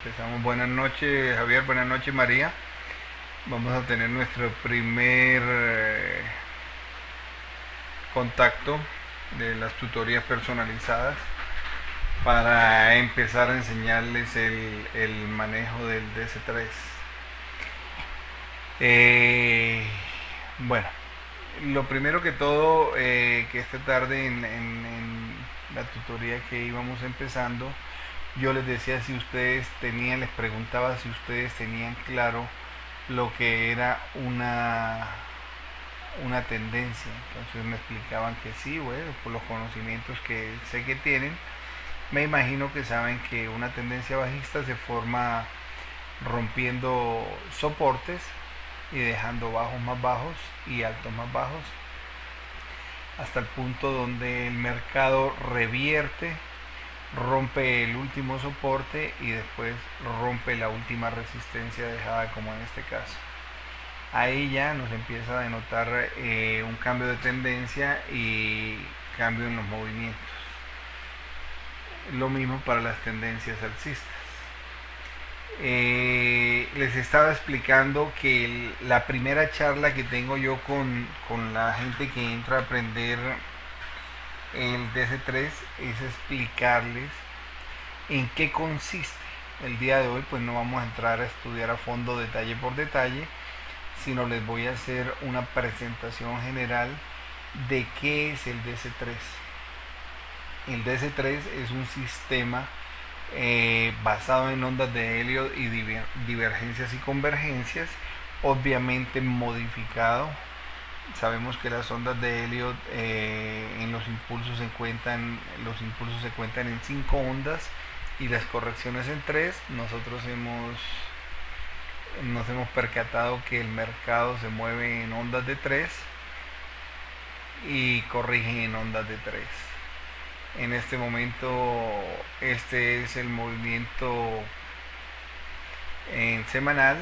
Empezamos. Buenas noches, Javier. Buenas noches, María. Vamos a tener nuestro primer contacto de las tutorías personalizadas para empezar a enseñarles el manejo del DS3. Bueno, lo primero que todo, que esta tarde en la tutoría que íbamos empezando, yo les decía si ustedes tenían, les preguntaba si ustedes tenían claro lo que era una tendencia. Entonces me explicaban que sí, bueno, por los conocimientos que sé que tienen, me imagino que saben que una tendencia bajista se forma rompiendo soportes y dejando bajos más bajos y altos más bajos hasta el punto donde el mercado revierte, rompe el último soporte y después rompe la última resistencia dejada, como en este caso. Ahí ya nos empieza a denotar un cambio de tendencia y cambio en los movimientos. Lo mismo para las tendencias alcistas. Les estaba explicando que la primera charla que tengo yo con la gente que entra a aprender el DS3 es explicarles en qué consiste. El día de hoy pues no vamos a entrar a estudiar a fondo detalle por detalle, sino les voy a hacer una presentación general de qué es el DS3. El DS3 es un sistema basado en ondas de Elliott y divergencias y convergencias, obviamente modificado. Sabemos que las ondas de Elliott en los impulsos se cuentan en 5 ondas y las correcciones en 3. Nosotros nos hemos percatado que el mercado se mueve en ondas de 3 y corrige en ondas de 3. En este momento este es el movimiento en semanal,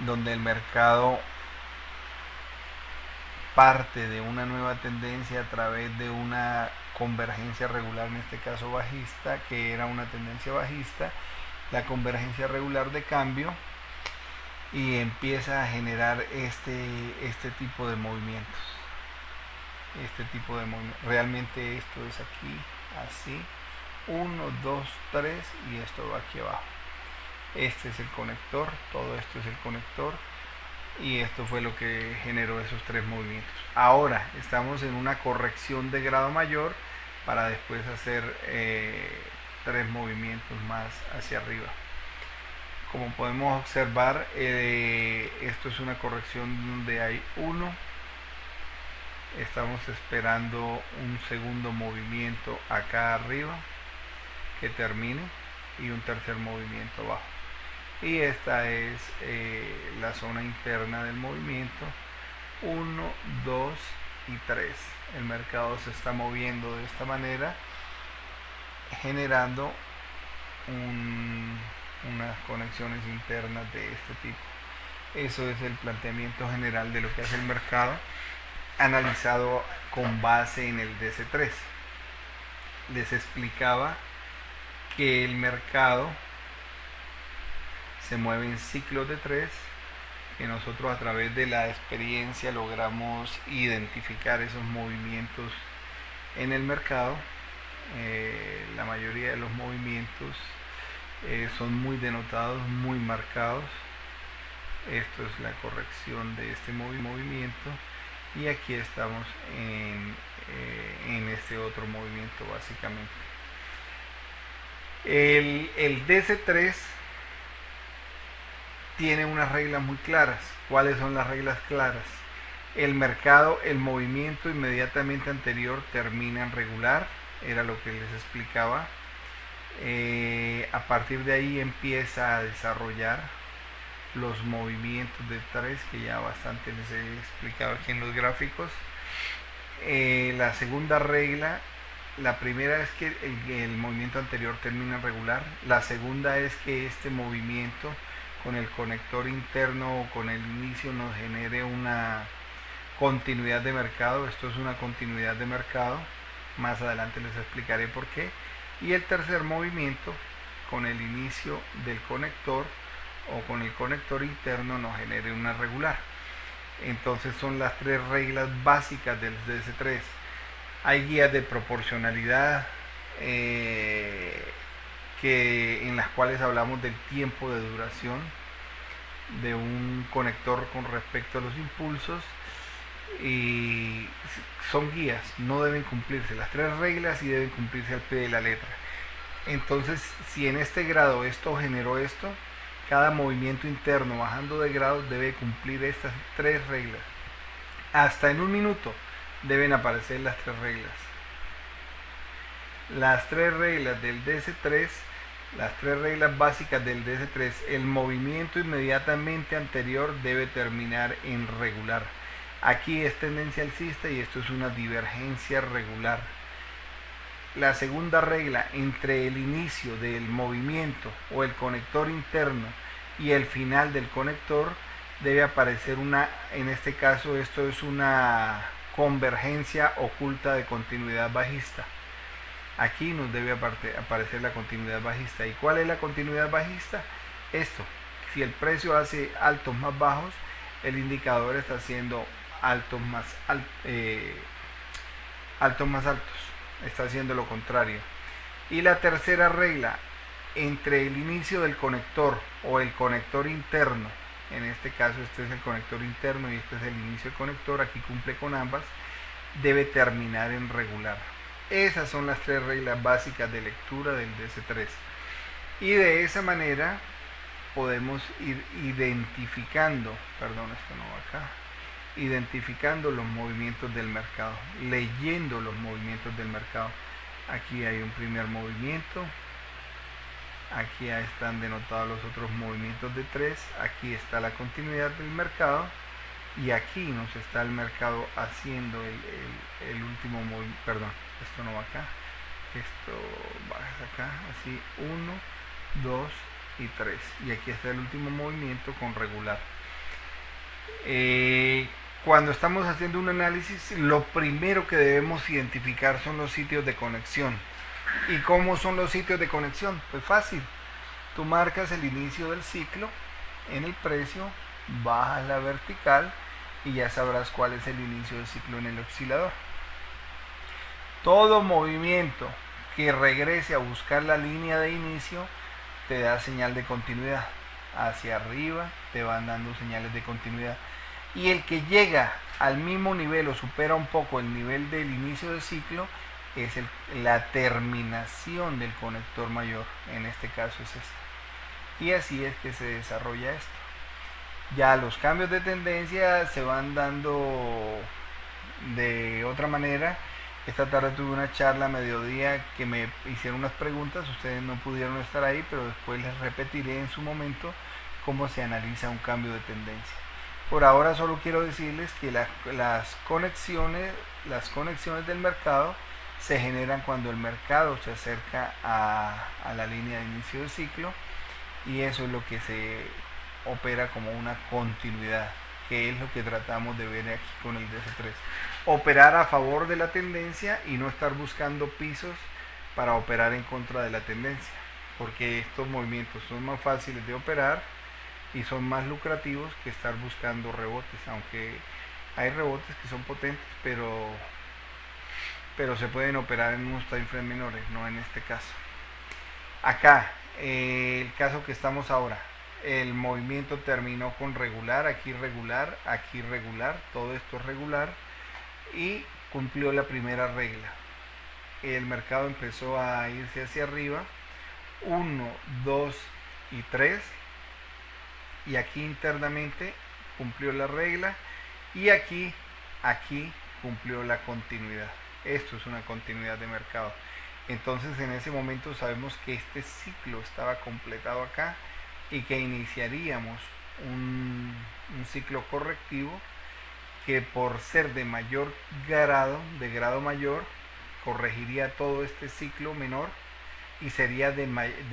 donde el mercado parte de una nueva tendencia a través de una convergencia regular, en este caso bajista, que era una tendencia bajista, la convergencia regular de cambio, y empieza a generar este tipo de movimientos. Realmente esto es aquí, así, 1, 2, 3 y esto va aquí abajo. Este es el conector, todo esto es el conector y esto fue lo que generó esos 3 movimientos. Ahora estamos en una corrección de grado mayor para después hacer 3 movimientos más hacia arriba. Como podemos observar, esto es una corrección donde hay 1. Estamos esperando un segundo movimiento acá arriba que termine y un tercer movimiento abajo. Y esta es la zona interna del movimiento, 1, 2 y 3. El mercado se está moviendo de esta manera, generando unas conexiones internas de este tipo. Eso es el planteamiento general de lo que hace el mercado, analizado con base en el DS3. Les explicaba que el mercado se mueve en ciclos de 3, que nosotros a través de la experiencia logramos identificar esos movimientos en el mercado. La mayoría de los movimientos son muy denotados, muy marcados. Esto es la corrección de este movimiento y aquí estamos en este otro movimiento básicamente. El DC3 tiene unas reglas muy claras. ¿Cuáles son las reglas claras? El mercado, el movimiento inmediatamente anterior termina en regular, era lo que les explicaba. A partir de ahí empieza a desarrollar los movimientos de 3, que ya bastante les he explicado aquí en los gráficos. La segunda regla, la primera es que el movimiento anterior termina en regular. La segunda es que este movimiento con el conector interno o con el inicio nos genere una continuidad de mercado. Esto es una continuidad de mercado, más adelante les explicaré por qué. Y el tercer movimiento con el inicio del conector o con el conector interno nos genere una regular. Entonces son las tres reglas básicas del DS3. Hay guías de proporcionalidad en las cuales hablamos del tiempo de duración de un conector con respecto a los impulsos, y son guías, no deben cumplirse las tres reglas y deben cumplirse al pie de la letra. Entonces, si en este grado esto generó esto, cada movimiento interno bajando de grado debe cumplir estas tres reglas. Hasta en un minuto deben aparecer las tres reglas. Las tres reglas del DS3, las tres reglas básicas del DS3, el movimiento inmediatamente anterior debe terminar en regular. Aquí es tendencia alcista y esto es una divergencia regular. La segunda regla, entre el inicio del movimiento o el conector interno y el final del conector, debe aparecer una, en este caso esto es una convergencia oculta de continuidad bajista. Aquí nos debe aparecer la continuidad bajista. ¿Y cuál es la continuidad bajista? Esto, si el precio hace altos más bajos, el indicador está haciendo altos más altos, está haciendo lo contrario. Y la tercera regla, entre el inicio del conector o el conector interno, en este caso este es el conector interno y este es el inicio del conector, aquí cumple con ambas, debe terminar en regular. Esas son las tres reglas básicas de lectura del DS3, y de esa manera podemos ir identificando, identificando los movimientos del mercado, leyendo los movimientos del mercado. Aquí hay un primer movimiento, aquí están denotados los otros movimientos de 3, aquí está la continuidad del mercado, y aquí nos está el mercado haciendo el último movimiento. Perdón, esto no va acá, esto baja acá, así 1, 2 y 3, y aquí está el último movimiento con regular. Cuando estamos haciendo un análisis, lo primero que debemos identificar son los sitios de conexión. ¿Y cómo son los sitios de conexión? Pues fácil, tú marcas el inicio del ciclo en el precio, bajas la vertical y ya sabrás cuál es el inicio del ciclo en el oscilador. Todo movimiento que regrese a buscar la línea de inicio te da señal de continuidad. Hacia arriba te van dando señales de continuidad. Y el que llega al mismo nivel o supera un poco el nivel del inicio del ciclo es la terminación del conector mayor. En este caso es este. Y así es que se desarrolla esto. Ya los cambios de tendencia se van dando de otra manera. Esta tarde tuve una charla a mediodía que me hicieron unas preguntas, ustedes no pudieron estar ahí, pero después les repetiré en su momento cómo se analiza un cambio de tendencia. Por ahora solo quiero decirles que las conexiones del mercado se generan cuando el mercado se acerca a la línea de inicio del ciclo, y eso es lo que se opera como una continuidad, que es lo que tratamos de ver aquí con el DS3. Operar a favor de la tendencia y no estar buscando pisos para operar en contra de la tendencia, porque estos movimientos son más fáciles de operar y son más lucrativos que estar buscando rebotes, aunque hay rebotes que son potentes, pero se pueden operar en unos time frames menores, no en este caso. Acá, el caso que estamos ahora, el movimiento terminó con regular, aquí regular, todo esto es regular, y cumplió la primera regla. El mercado empezó a irse hacia arriba, 1, 2 y 3, y aquí internamente cumplió la regla, y aquí cumplió la continuidad. Esto es una continuidad de mercado. Entonces en ese momento sabemos que este ciclo estaba completado acá y que iniciaríamos un ciclo correctivo que, por ser de mayor grado, de grado mayor, corregiría todo este ciclo menor y sería de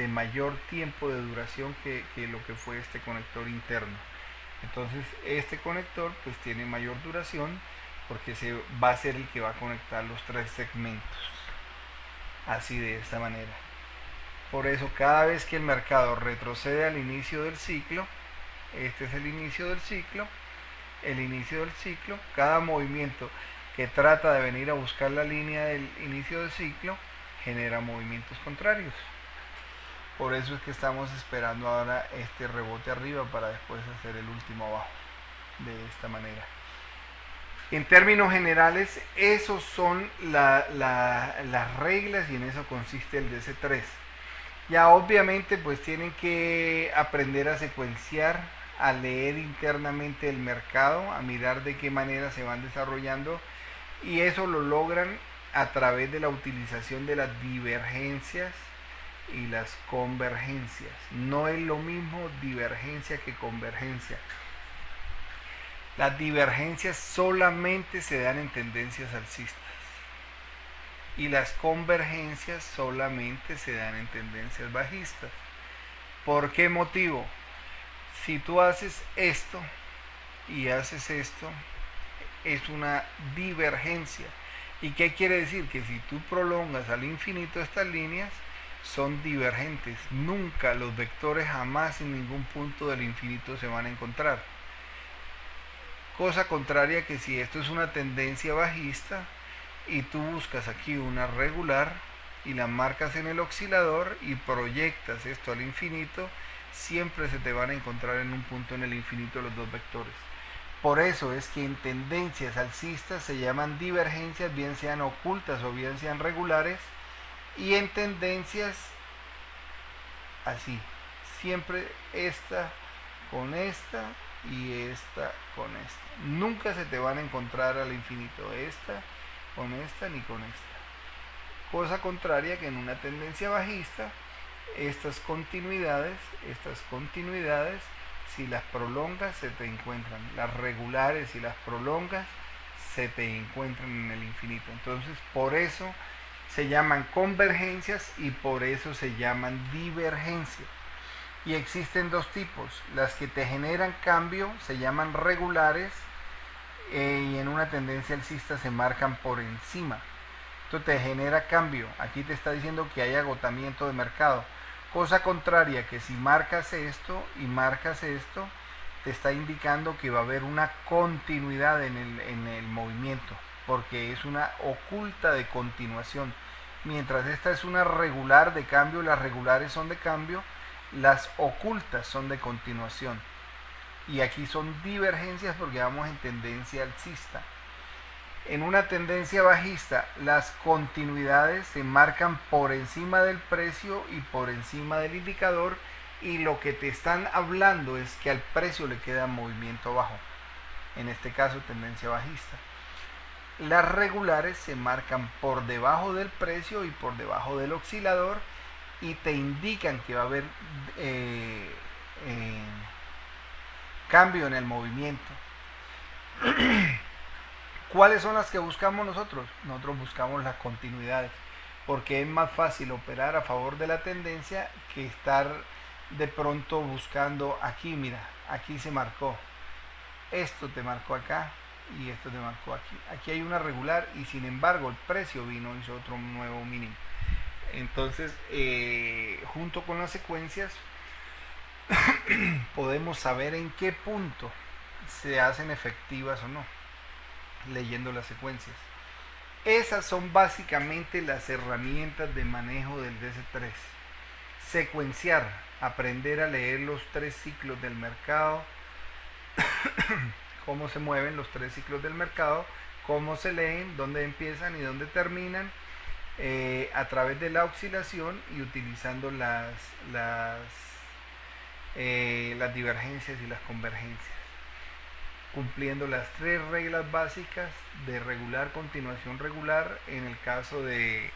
mayor tiempo de duración que lo que fue este conector interno. Entonces este conector pues tiene mayor duración porque va a ser el que va a conectar los tres segmentos, así, de esta manera. Por eso cada vez que el mercado retrocede al inicio del ciclo, este es el inicio del ciclo, cada movimiento que trata de venir a buscar la línea del inicio del ciclo genera movimientos contrarios. Por eso es que estamos esperando ahora este rebote arriba para después hacer el último abajo de esta manera. En términos generales, esos son las reglas y en eso consiste el DC3. Ya obviamente pues tienen que aprender a secuenciar, a leer internamente el mercado, a mirar de qué manera se van desarrollando, y eso lo logran a través de la utilización de las divergencias y las convergencias. No es lo mismo divergencia que convergencia. Las divergencias solamente se dan en tendencias alcistas y las convergencias solamente se dan en tendencias bajistas. ¿Por qué motivo? Si tú haces esto y haces esto, es una divergencia. ¿Y qué quiere decir? Que si tú prolongas al infinito estas líneas, son divergentes. Nunca los vectores, jamás en ningún punto del infinito se van a encontrar. Cosa contraria que si esto es una tendencia bajista y tú buscas aquí una regular y la marcas en el oscilador y proyectas esto al infinito, siempre se te van a encontrar en un punto en el infinito los dos vectores. Por eso es que en tendencias alcistas se llaman divergencias, bien sean ocultas o bien sean regulares, y en tendencias así, siempre esta con esta y esta con esta. Nunca se te van a encontrar al infinito esta con esta ni con esta. Cosa contraria que en una tendencia bajista, estas continuidades, si las prolongas se te encuentran. Las regulares, si las prolongas, se te encuentran en el infinito. Entonces, por eso se llaman convergencias y por eso se llaman divergencias. Y existen dos tipos. Las que te generan cambio se llaman regulares y en una tendencia alcista se marcan por encima. Esto te genera cambio. Aquí te está diciendo que hay agotamiento de mercado. Cosa contraria que si marcas esto y marcas esto, te está indicando que va a haber una continuidad en el movimiento, porque es una oculta de continuación. Mientras esta es una regular de cambio, las regulares son de cambio, las ocultas son de continuación. Y aquí son divergencias porque vamos en tendencia alcista. En una tendencia bajista, las continuidades se marcan por encima del precio y por encima del indicador, y lo que te están hablando es que al precio le queda movimiento bajo. En este caso, tendencia bajista. Las regulares se marcan por debajo del precio y por debajo del oscilador y te indican que va a haber cambio en el movimiento. ¿Cuáles son las que buscamos nosotros? Nosotros buscamos las continuidades, porque es más fácil operar a favor de la tendencia que estar de pronto buscando aquí. Mira, aquí se marcó, esto te marcó acá y esto te marcó aquí. Aquí hay una regular y sin embargo el precio vino, hizo otro nuevo mínimo. Entonces, junto con las secuencias, podemos saber en qué punto se hacen efectivas o no, leyendo las secuencias. Esas son básicamente las herramientas de manejo del DC3. Secuenciar, aprender a leer los tres ciclos del mercado, cómo se mueven los tres ciclos del mercado, cómo se leen, dónde empiezan y dónde terminan, a través de la oscilación y utilizando las divergencias y las convergencias, cumpliendo las tres reglas básicas de regular, continuación regular en el caso de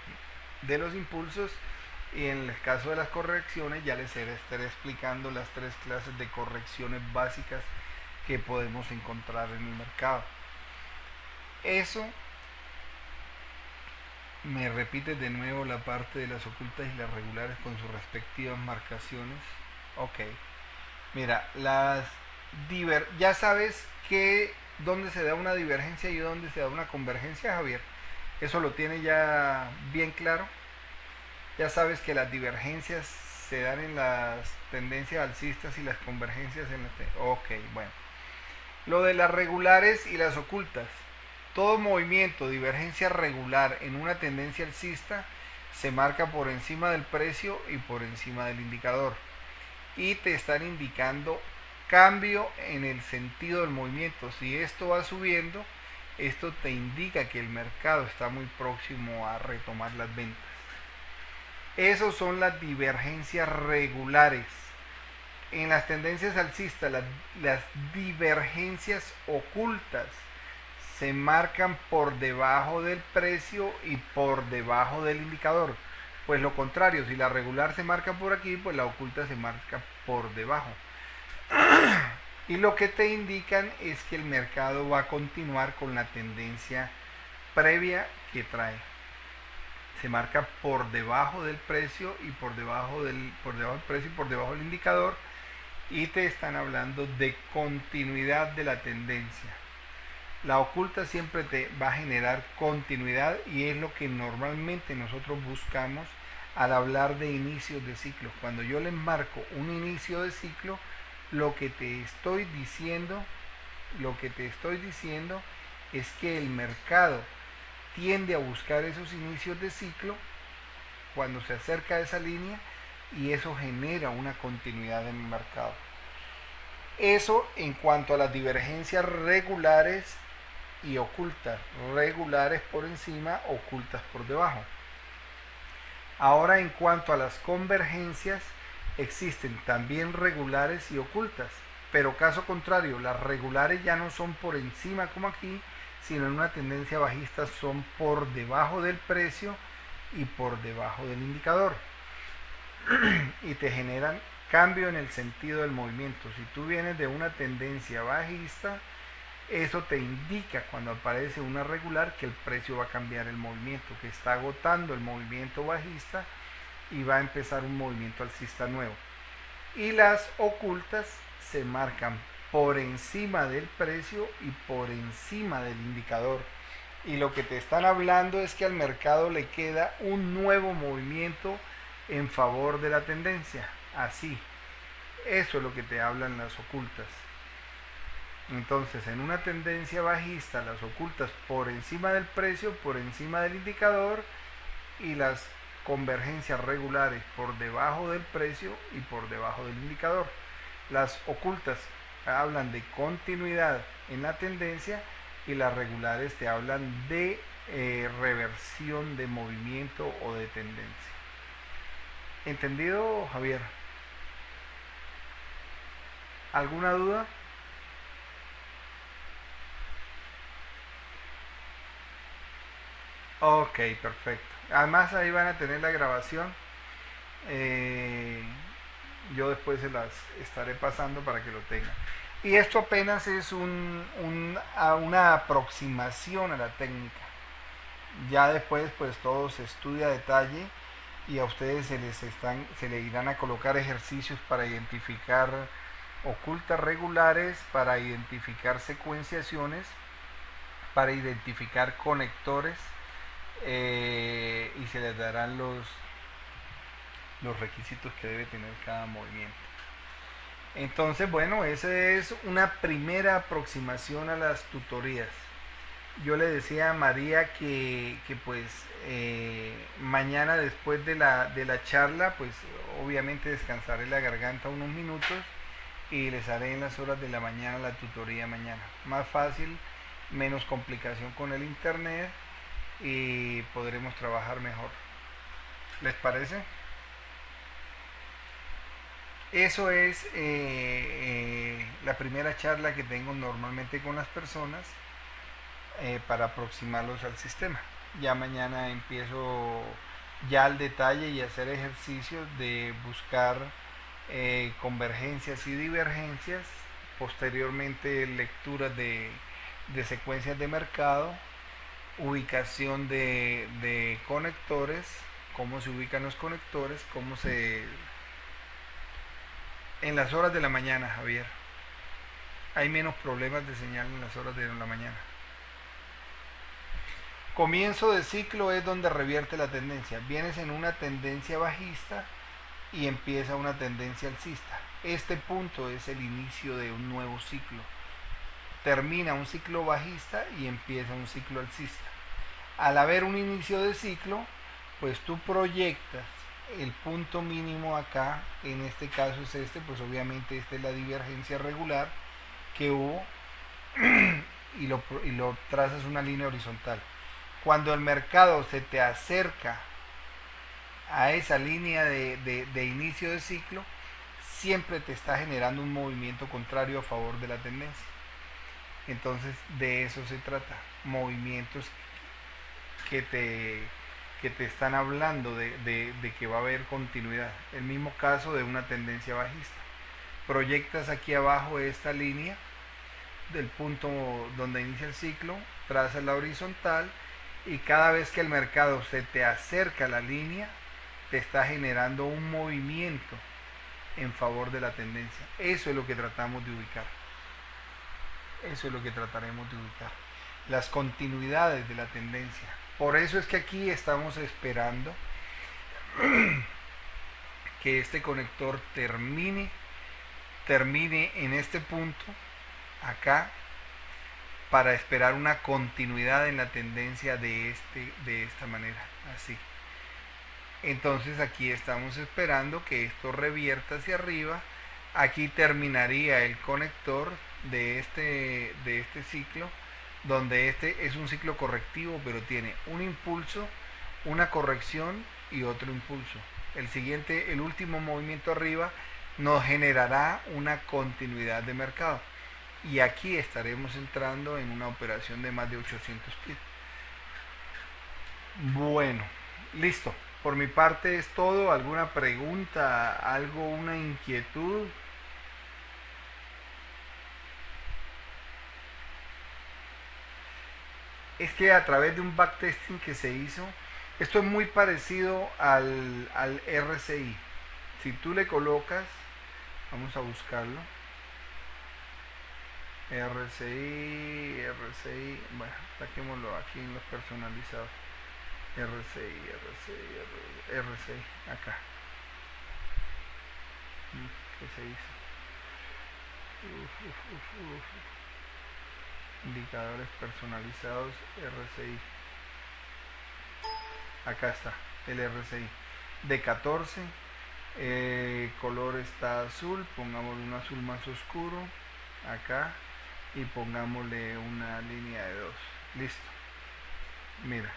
los impulsos, y en el caso de las correcciones ya les estaré explicando las tres clases de correcciones básicas que podemos encontrar en el mercado. Eso, me repite de nuevo la parte de las ocultas y las regulares con sus respectivas marcaciones. Ok, mira, ya sabes que dónde se da una divergencia y dónde se da una convergencia, Javier. Eso lo tiene ya bien claro. Ya sabes que las divergencias se dan en las tendencias alcistas y las convergencias en las... Ok, bueno. Lo de las regulares y las ocultas. Todo movimiento, divergencia regular en una tendencia alcista se marca por encima del precio y por encima del indicador. Y te están indicando cambio en el sentido del movimiento. Si esto va subiendo, esto te indica que el mercado está muy próximo a retomar las ventas. Esas son las divergencias regulares. En las tendencias alcistas, las divergencias ocultas se marcan por debajo del precio y por debajo del indicador. Pues lo contrario, si la regular se marca por aquí, pues la oculta se marca por debajo. Y lo que te indican es que el mercado va a continuar con la tendencia previa que trae. Se marca por debajo del precio y por debajo del precio y por debajo del indicador, y te están hablando de continuidad de la tendencia. La oculta siempre te va a generar continuidad y es lo que normalmente nosotros buscamos al hablar de inicios de ciclo. Cuando yo les marco un inicio de ciclo, lo que te estoy diciendo es que el mercado tiende a buscar esos inicios de ciclo cuando se acerca a esa línea, y eso genera una continuidad en el mercado. Eso en cuanto a las divergencias regulares y ocultas, regulares por encima, ocultas por debajo. Ahora en cuanto a las convergencias, existen también regulares y ocultas, pero caso contrario, las regulares ya no son por encima como aquí, sino en una tendencia bajista son por debajo del precio y por debajo del indicador, y te generan cambio en el sentido del movimiento. Si tú vienes de una tendencia bajista, eso te indica cuando aparece una regular que el precio va a cambiar el movimiento, que está agotando el movimiento bajista y va a empezar un movimiento alcista nuevo. Y las ocultas se marcan por encima del precio y por encima del indicador. Y lo que te están hablando es que al mercado le queda un nuevo movimiento en favor de la tendencia. Así, eso es lo que te hablan las ocultas. Entonces, en una tendencia bajista, las ocultas por encima del precio, por encima del indicador, y las convergencias regulares por debajo del precio y por debajo del indicador. Las ocultas hablan de continuidad en la tendencia y las regulares te hablan de reversión de movimiento o de tendencia. ¿Entendido, Javier? ¿Alguna duda? Ok, perfecto. Además ahí van a tener la grabación. Eh, yo después se las estaré pasando para que lo tengan. Y esto apenas es una aproximación a la técnica. Ya después pues todo se estudia a detalle y a ustedes se le irán a colocar ejercicios para identificar ocultas regulares, para identificar secuenciaciones, para identificar conectores, y se les darán los requisitos que debe tener cada movimiento. Entonces, bueno, esa es una primera aproximación a las tutorías. Yo le decía a María que pues mañana después de la charla, pues obviamente descansaré la garganta unos minutos y les haré en las horas de la mañana la tutoría mañana. Más fácil, menos complicación con el internet y podremos trabajar mejor. ¿Les parece? Eso es la primera charla que tengo normalmente con las personas para aproximarlos al sistema. Ya mañana empiezo ya al detalle y hacer ejercicios de buscar convergencias y divergencias, posteriormente lecturas de secuencias de mercado, ubicación de conectores, cómo se ubican los conectores, cómo se... En las horas de la mañana, Javier, hay menos problemas de señal en las horas de la mañana. Comienzo de ciclo es donde revierte la tendencia. Vienes en una tendencia bajista y empieza una tendencia alcista. Este punto es el inicio de un nuevo ciclo. Termina un ciclo bajista y empieza un ciclo alcista. Al haber un inicio de ciclo, pues tú proyectas el punto mínimo acá, en este caso es este, pues obviamente esta es la divergencia regular que hubo y lo trazas una línea horizontal. Cuando el mercado se te acerca a esa línea de inicio de ciclo, siempre te está generando un movimiento contrario a favor de la tendencia. Entonces de eso se trata, movimientos que te están hablando de que va a haber continuidad. El mismo caso de una tendencia bajista. Proyectas aquí abajo esta línea del punto donde inicia el ciclo, trazas la horizontal y cada vez que el mercado se te acerca a la línea, te está generando un movimiento en favor de la tendencia. Eso es lo que tratamos de ubicar. Eso es lo que trataremos de ubicar. Las continuidades de la tendencia. Por eso es que aquí estamos esperando que este conector termine en este punto, acá, para esperar una continuidad en la tendencia de esta manera, así. Entonces aquí estamos esperando que esto revierta hacia arriba. Aquí terminaría el conector de este ciclo, donde este es un ciclo correctivo, pero tiene un impulso, una corrección y otro impulso. El último movimiento arriba nos generará una continuidad de mercado. Y aquí estaremos entrando en una operación de más de 800 pips. Bueno, listo. Por mi parte es todo. ¿Alguna pregunta? ¿Algo? ¿Una inquietud? Es que a través de un backtesting que se hizo, esto es muy parecido al RSI. Si tú le colocas, vamos a buscarlo, RSI, bueno, saquémoslo aquí en los personalizados. RSI, acá. ¿Qué se hizo? Indicadores personalizados, RSI. Acá está, el RSI. De 14, color está azul, pongámosle un azul más oscuro, acá, y pongámosle una línea de 2. Listo. Mira,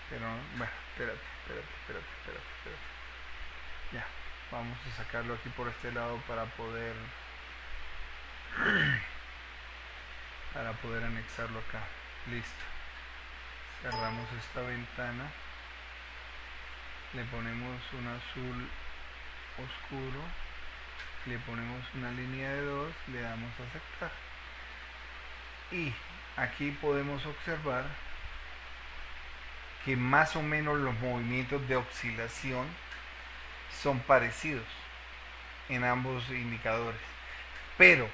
pero bueno, espérate. Ya, vamos a sacarlo aquí por este lado para poder anexarlo acá. Listo. Cerramos esta ventana, le ponemos un azul oscuro, le ponemos una línea de 2, le damos a aceptar y aquí podemos observar que más o menos los movimientos de oscilación son parecidos en ambos indicadores, pero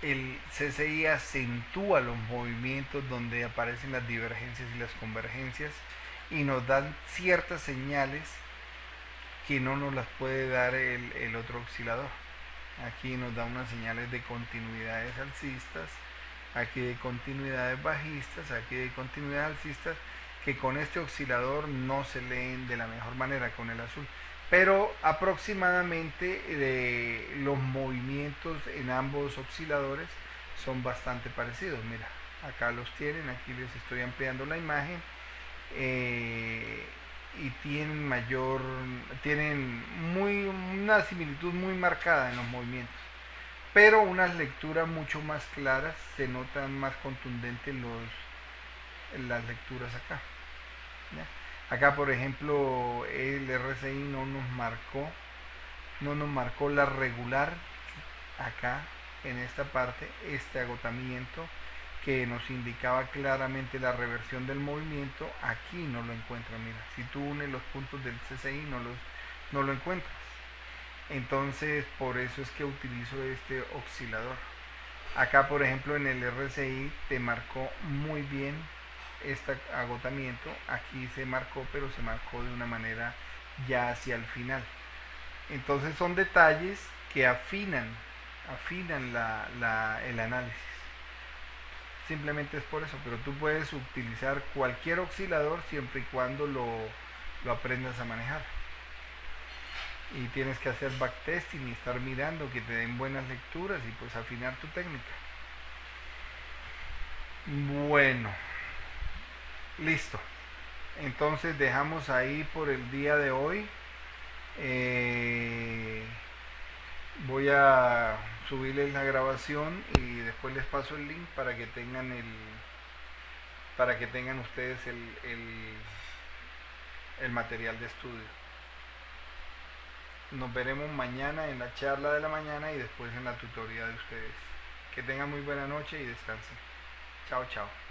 el CCI acentúa los movimientos donde aparecen las divergencias y las convergencias y nos dan ciertas señales que no nos las puede dar el otro oscilador. Aquí nos da unas señales de continuidades alcistas, aquí de continuidades bajistas, aquí de continuidades alcistas, que con este oscilador no se leen de la mejor manera con el azul, pero aproximadamente los movimientos en ambos osciladores son bastante parecidos. Mira, acá los tienen, aquí les estoy ampliando la imagen, y tienen una similitud muy marcada en los movimientos, pero unas lecturas mucho más claras, se notan más contundentes las lecturas acá. ¿Ya? Acá por ejemplo el RSI no nos marcó la regular acá en esta parte, este agotamiento que nos indicaba claramente la reversión del movimiento, aquí no lo encuentras. Mira, si tú unes los puntos del CCI no lo encuentras. Entonces por eso es que utilizo este oscilador. Acá por ejemplo en el RSI te marcó muy bien este agotamiento. Aquí se marcó, pero se marcó de una manera ya hacia el final. Entonces son detalles que afinan el análisis. Simplemente es por eso, pero tú puedes utilizar cualquier oscilador siempre y cuando lo aprendas a manejar. Y tienes que hacer backtesting y estar mirando que te den buenas lecturas y pues afinar tu técnica. Bueno, listo. Entonces dejamos ahí por el día de hoy. Voy a subirles la grabación y después les paso el link para que tengan ustedes el material de estudio. Nos veremos mañana en la charla de la mañana y después en la tutoría de ustedes. Que tengan muy buena noche y descansen. Chao, chao.